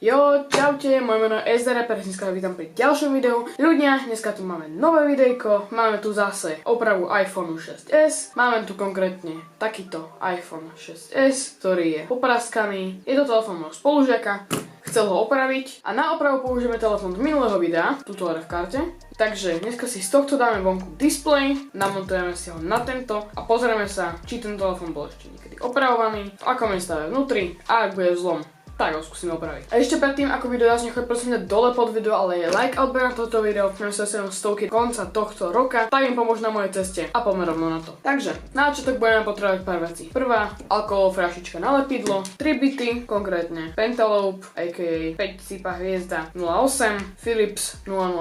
Jo, čaute, moje meno je SDR, dneska vás vítam pri ďalšom videu. Ľudia, dneska tu máme nové videjko, máme tu zase opravu iPhone 6s, máme tu konkrétne takýto iPhone 6s, ktorý je popraskaný, je to telefón môjho spolužiaka, chcel ho opraviť a na opravu použijeme telefón z minulého videa, tuto hore v karte. Takže dneska si z tohto dáme vonku displej, namontujeme si ho na tento a pozrieme sa, či ten telefón bol ešte niekedy opravovaný, v akom je stave vnútri a ak bude zlom, tak ho skúsime opraviť. A ešte predtým, ako video začne, choď prosím dole pod video, ale je like a odber na toto video, ktorým sa dostanem stovky konca tohto roka, tak im pomôže na mojej ceste a poďme rovno na to. Takže, na začiatok budeme potrebovať pár vecí. Prvá, alkoholová fľašička na lepidlo, 3 bity, konkrétne Pentalope, aka 5 cipa hviezda 08, Philips 000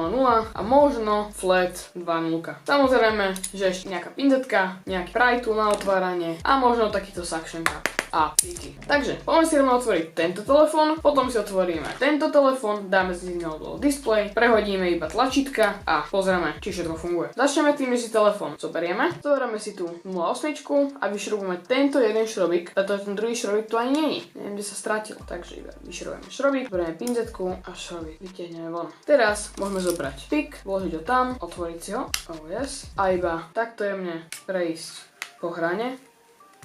a možno Flat 2.0. Samozrejme, že ešte nejaká pinzetka, nejaký pry tool na otváranie a možno takýto suction cup a piky. Takže, poďme si rovno otvoriť tento telefón, potom si otvoríme tento telefón, dáme si signál do display, prehodíme iba tlačítka a pozrieme, či všetko funguje. Začneme tým, že si telefón zoberieme si tú 08 a vyšrobujeme tento jeden šrobík, pretože ten druhý šrobík tu ani není. Neviem, kde sa stratil, takže iba vyšrobujeme šrobík, berieme pinzetku a šrobík vytiahneme von. Teraz môžeme zobrať pik, vložiť ho tam, otvoriť si ho, oh yes, a iba takto jemne prejsť po hrane.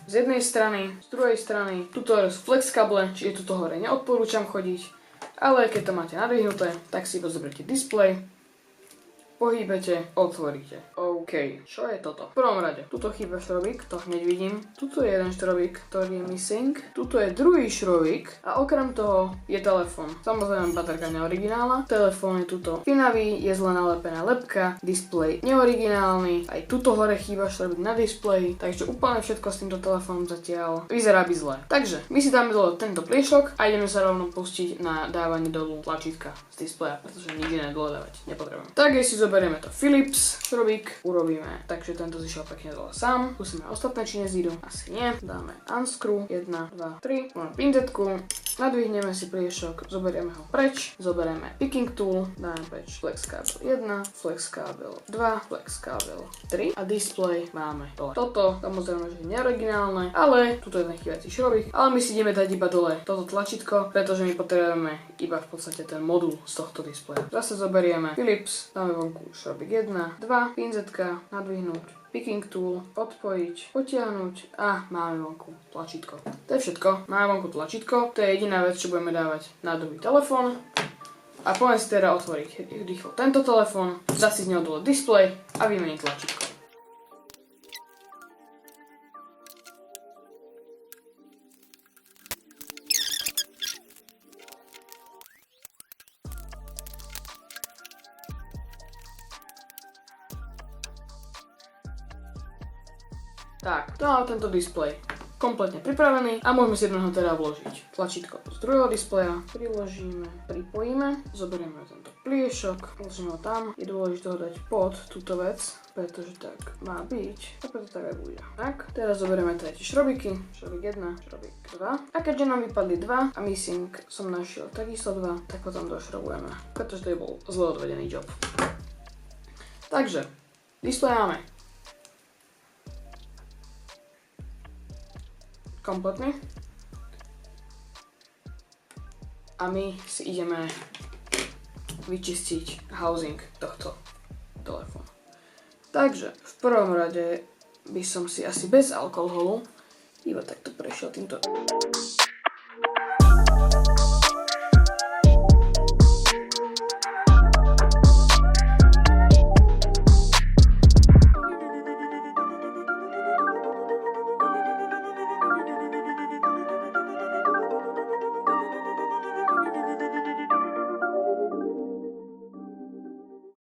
Z jednej strany, z druhej strany, tuto sú flex kable, čiže tuto hore neodporúčam chodiť, ale keď to máte nadvihnuté, tak si pozriete displej, pohýbete, otvoríte. OK, čo je toto? V prvom rade, tuto chýba šrobík, to hneď vidím. Tuto je jeden šrobík, ktorý je missing. Tuto je druhý šrobík a okrem toho je telefón. Samozrejme baterka neoriginála. Telefón je tuto pinavý, je zle nalepená lepka, displej neoriginálny. Aj tuto hore chýba šrobík na displeji, takže úplne všetko s týmto telefónom zatiaľ vyzerá by zle. Takže my si dáme dole tento pliešok a ideme sa rovno pustiť na dávanie dolu tlačítka z displeja, pretože nič iné dole dávať nepotrebujem. Takže si zoberieme to Philips šrobík, urobíme, takže tento zišiel pekne dole sám. Skúsime ostatné, či nezídu. Asi nie. Dáme unscrew, 1, 2, 3. Máme pinzetku, nadvihneme si pliešok, zoberieme ho preč, zoberieme picking tool, dáme preč flex kábel 1, flex kábel 2, flex kábel 3 a display máme dole. Toto samozrejme, že je neoriginálne, ale tuto je ten chýbací šrobík, ale my si ideme dať iba dole toto tlačítko, pretože my potrebujeme iba v podstate ten modul z tohto displeja. Zase zoberieme Philips, dáme vonku šrobík 1, 2, pinzetka, nadvihnúť, picking tool, odpojiť, potiahnuť a máme vonku tlačítko. To je všetko, máme vonku tlačítko, to je jediná vec, čo budeme dávať na druhý telefón. A poďme si teda otvoriť rýchlo tento telefón, dať si z neho dole displej a vymeniť tlačítko. Tak, to máme tento displej kompletne pripravený a môžeme si do neho teda vložiť tlačítko z druhého displeja, priložíme, pripojíme, zoberieme tento pliešok, vložíme ho tam, je dôležité ho dať pod túto vec, pretože tak má byť a preto tak aj bude. Tak, teraz zoberieme tretie šrobíky, šrobík 1, šrobík 2 a keďže nám vypadli 2 a missing som našiel takisto 2, tak potom došrobujeme, pretože to je bol zle odvedený job. Takže, displej máme kompletný a my si ideme vyčistiť housing tohto telefónu. Takže v prvom rade by som si asi bez alkoholu iba takto prešiel týmto